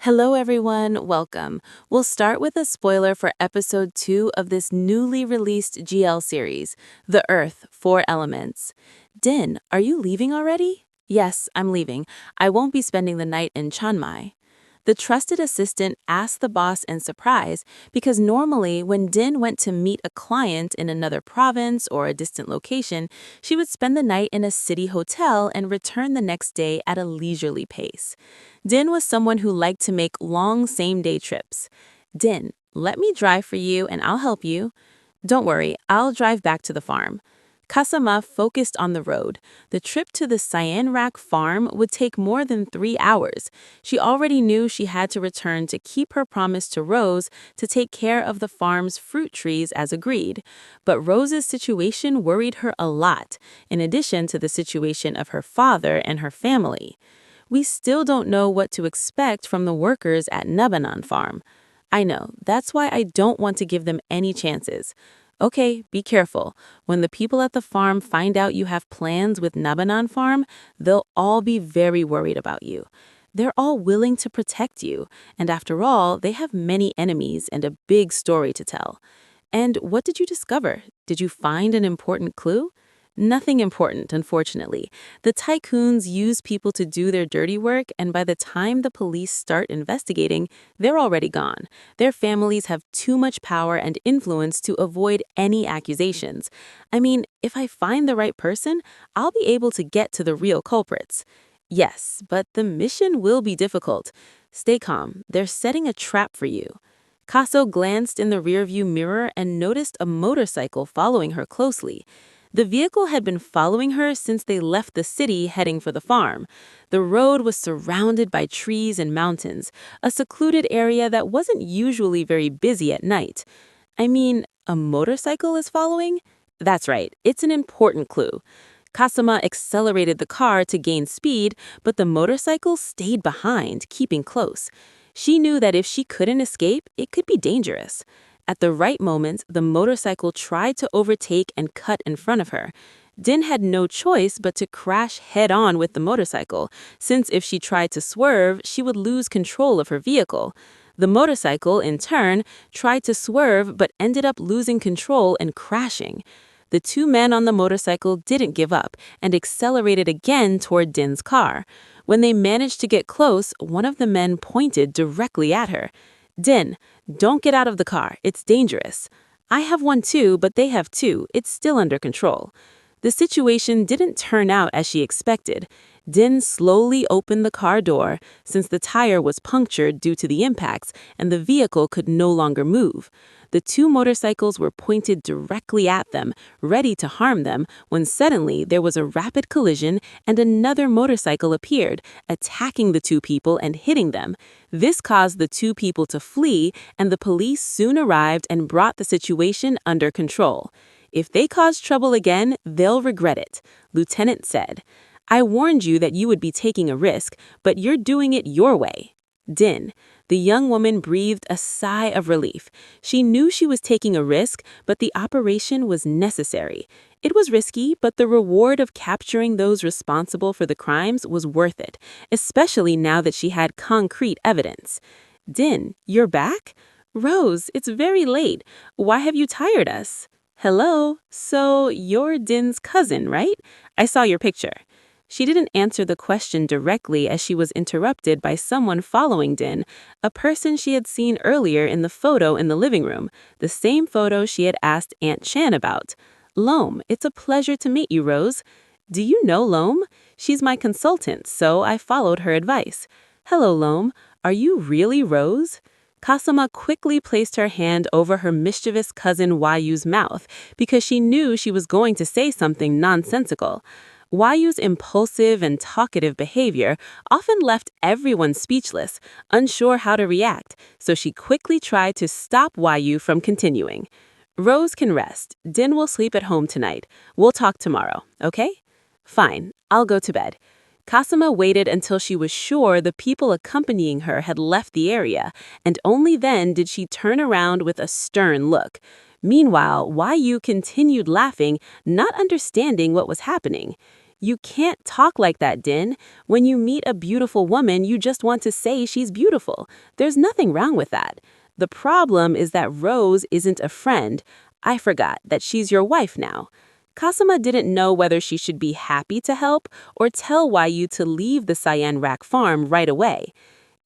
Hello, everyone. Welcome. We'll start with a spoiler for episode 2 of this newly released GL series, The Earth, Four Elements. Din, are you leaving already? Yes, I'm leaving. I won't be spending the night in Chiang Mai. The trusted assistant asked the boss in surprise because normally when Din went to meet a client in another province or a distant location, she would spend the night in a city hotel and return the next day at a leisurely pace. Din was someone who liked to make long same-day trips. Din, let me drive for you and I'll help you. Don't worry, I'll drive back to the farm. Kasama focused on the road. The trip to the Cyan Rack farm would take more than 3 hours. She already knew she had to return to keep her promise to Rose to take care of the farm's fruit trees as agreed. But Rose's situation worried her a lot, in addition to the situation of her father and her family. We still don't know what to expect from the workers at Nabanan farm. I know, that's why I don't want to give them any chances. Okay, be careful. When the people at the farm find out you have plans with Nabanan farm, they'll all be very worried about you. They're all willing to protect you, and after all, they have many enemies and a big story to tell. And what did you discover? Did you find an important clue? Nothing important, unfortunately. The tycoons use people to do their dirty work, and by the time the police start investigating, they're already gone. Their families have too much power and influence to avoid any accusations. I mean, if I find the right person, I'll be able to get to the real culprits. Yes, but the mission will be difficult. Stay calm. They're setting a trap for you. Kaso glanced in the rearview mirror and noticed a motorcycle following her closely. The vehicle had been following her since they left the city heading for the farm. The road was surrounded by trees and mountains, a secluded area that wasn't usually very busy at night. I mean, a motorcycle is following? That's right, it's an important clue. Kasama accelerated the car to gain speed, but the motorcycle stayed behind, keeping close. She knew that if she couldn't escape, it could be dangerous. At the right moment, the motorcycle tried to overtake and cut in front of her. Din had no choice but to crash head-on with the motorcycle, since if she tried to swerve, she would lose control of her vehicle. The motorcycle, in turn, tried to swerve but ended up losing control and crashing. The two men on the motorcycle didn't give up and accelerated again toward Din's car. When they managed to get close, one of the men pointed directly at her. Din, don't get out of the car. It's dangerous. I have one too, but they have two. It's still under control. The situation didn't turn out as she expected. Din slowly opened the car door since the tire was punctured due to the impacts and the vehicle could no longer move. The two motorcycles were pointed directly at them, ready to harm them, when suddenly there was a rapid collision and another motorcycle appeared, attacking the two people and hitting them. This caused the two people to flee, and the police soon arrived and brought the situation under control. If they cause trouble again, they'll regret it, Lieutenant said. I warned you that you would be taking a risk, but you're doing it your way. Din. The young woman breathed a sigh of relief. She knew she was taking a risk, but the operation was necessary. It was risky, but the reward of capturing those responsible for the crimes was worth it, especially now that she had concrete evidence. Din, you're back? Rose, it's very late. Why have you tired us? Hello? So, you're Din's cousin, right? I saw your picture. She didn't answer the question directly as she was interrupted by someone following Din, a person she had seen earlier in the photo in the living room, the same photo she had asked Aunt Chan about. Loam, it's a pleasure to meet you, Rose. Do you know Loam? She's my consultant, so I followed her advice. Hello, Loam. Are you really Rose? Kasama quickly placed her hand over her mischievous cousin Wayu's mouth because she knew she was going to say something nonsensical. Wayu's impulsive and talkative behavior often left everyone speechless, unsure how to react, so she quickly tried to stop Wayu from continuing. Rose can rest. Din will sleep at home tonight. We'll talk tomorrow, okay? Fine, I'll go to bed. Kasama waited until she was sure the people accompanying her had left the area, and only then did she turn around with a stern look. Meanwhile, Wayu continued laughing, not understanding what was happening. You can't talk like that, Din. When you meet a beautiful woman, you just want to say she's beautiful. There's nothing wrong with that. The problem is that Rose isn't a friend. I forgot that she's your wife now. Kasama didn't know whether she should be happy to help or tell Wayu to leave the Cyan Rack farm right away.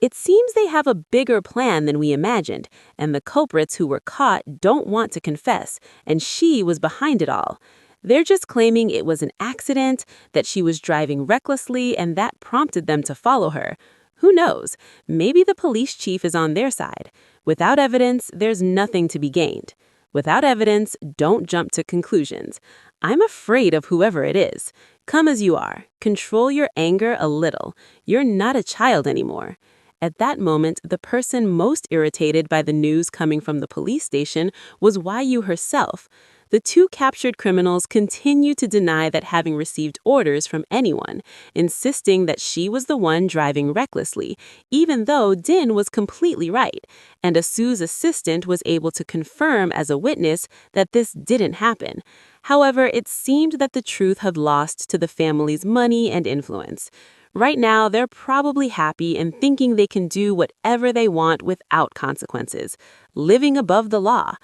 It seems they have a bigger plan than we imagined, and the culprits who were caught don't want to confess, and she was behind it all. They're just claiming it was an accident, that she was driving recklessly, and that prompted them to follow her. Who knows? Maybe the police chief is on their side. Without evidence, there's nothing to be gained. Without evidence, don't jump to conclusions. I'm afraid of whoever it is. Come as you are. Control your anger a little. You're not a child anymore. At that moment, the person most irritated by the news coming from the police station was Wayu herself. The two captured criminals continue to deny that having received orders from anyone, insisting that she was the one driving recklessly, even though Din was completely right, and Asu's assistant was able to confirm as a witness that this didn't happen. However, it seemed that the truth had lost to the family's money and influence. Right now, they're probably happy and thinking they can do whatever they want without consequences, living above the law.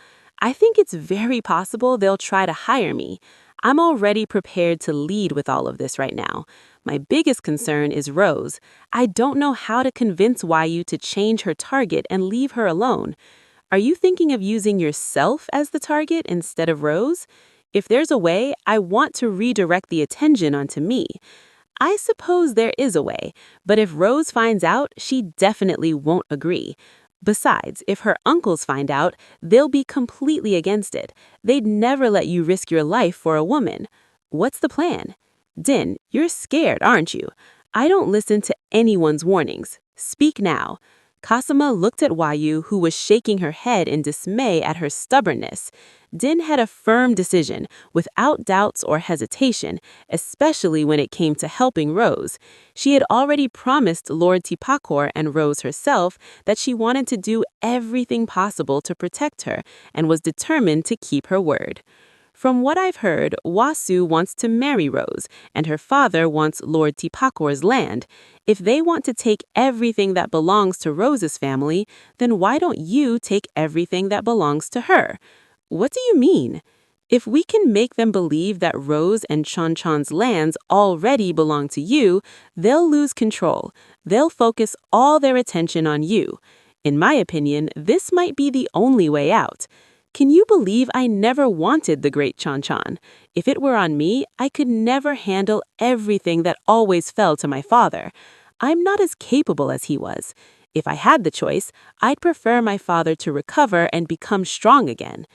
I think it's very possible they'll try to hire me. I'm already prepared to lead with all of this right now. My biggest concern is Rose. I don't know how to convince Wayu to change her target and leave her alone. Are you thinking of using yourself as the target instead of Rose? If there's a way, I want to redirect the attention onto me. I suppose there is a way, but if Rose finds out, she definitely won't agree. Besides, if her uncles find out, they'll be completely against it. They'd never let you risk your life for a woman. What's the plan? Din, you're scared, aren't you? I don't listen to anyone's warnings. Speak now. Kasama looked at Wayu, who was shaking her head in dismay at her stubbornness. Din had a firm decision, without doubts or hesitation, especially when it came to helping Rose. She had already promised Lord Tipakor and Rose herself that she wanted to do everything possible to protect her and was determined to keep her word. From what I've heard, Wasu wants to marry Rose, and her father wants Lord Tipakor's land. If they want to take everything that belongs to Rose's family, then why don't you take everything that belongs to her? What do you mean? If we can make them believe that Rose and Chanchan's lands already belong to you, they'll lose control. They'll focus all their attention on you. In my opinion, this might be the only way out. Can you believe I never wanted the great Chanchan? If it were on me, I could never handle everything that always fell to my father. I'm not as capable as he was. If I had the choice, I'd prefer my father to recover and become strong again.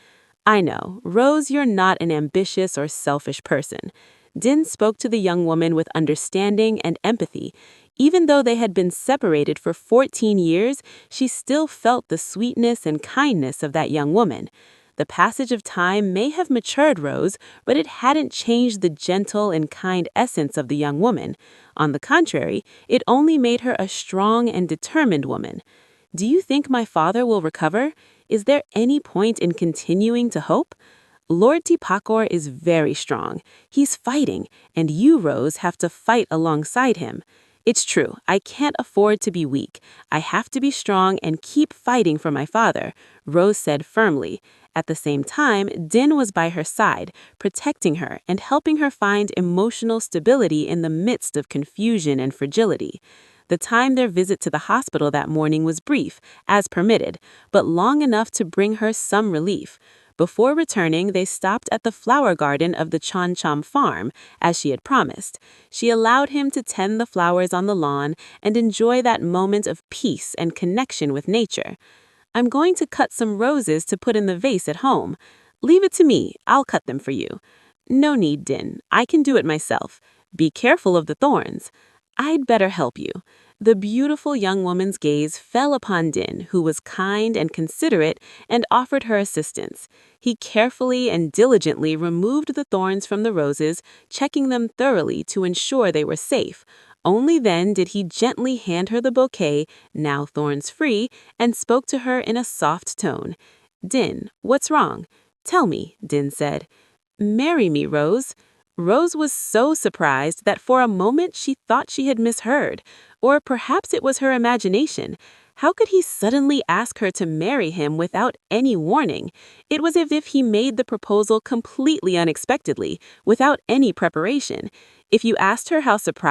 I know, Rose, you're not an ambitious or selfish person. Din spoke to the young woman with understanding and empathy. Even though they had been separated for 14 years, she still felt the sweetness and kindness of that young woman. The passage of time may have matured Rose, but it hadn't changed the gentle and kind essence of the young woman. On the contrary, it only made her a strong and determined woman. Do you think my father will recover? Is there any point in continuing to hope? Lord Tipakor is very strong. He's fighting, and you, Rose, have to fight alongside him. It's true, I can't afford to be weak. I have to be strong and keep fighting for my father, Rose said firmly. At the same time, Din was by her side, protecting her and helping her find emotional stability in the midst of confusion and fragility. The time their visit to the hospital that morning was brief, as permitted, but long enough to bring her some relief. Before returning, they stopped at the flower garden of the Chancham farm, as she had promised. She allowed him to tend the flowers on the lawn and enjoy that moment of peace and connection with nature. I'm going to cut some roses to put in the vase at home. Leave it to me, I'll cut them for you. No need, Din, I can do it myself. Be careful of the thorns. I'd better help you. The beautiful young woman's gaze fell upon Din, who was kind and considerate, and offered her assistance. He carefully and diligently removed the thorns from the roses, checking them thoroughly to ensure they were safe. Only then did he gently hand her the bouquet, now thorns-free, and spoke to her in a soft tone. Din, what's wrong? Tell me, Din said. Marry me, Rose. Rose was so surprised that for a moment she thought she had misheard, or perhaps it was her imagination. How could he suddenly ask her to marry him without any warning? It was as if he made the proposal completely unexpectedly, without any preparation. If you asked her how surprised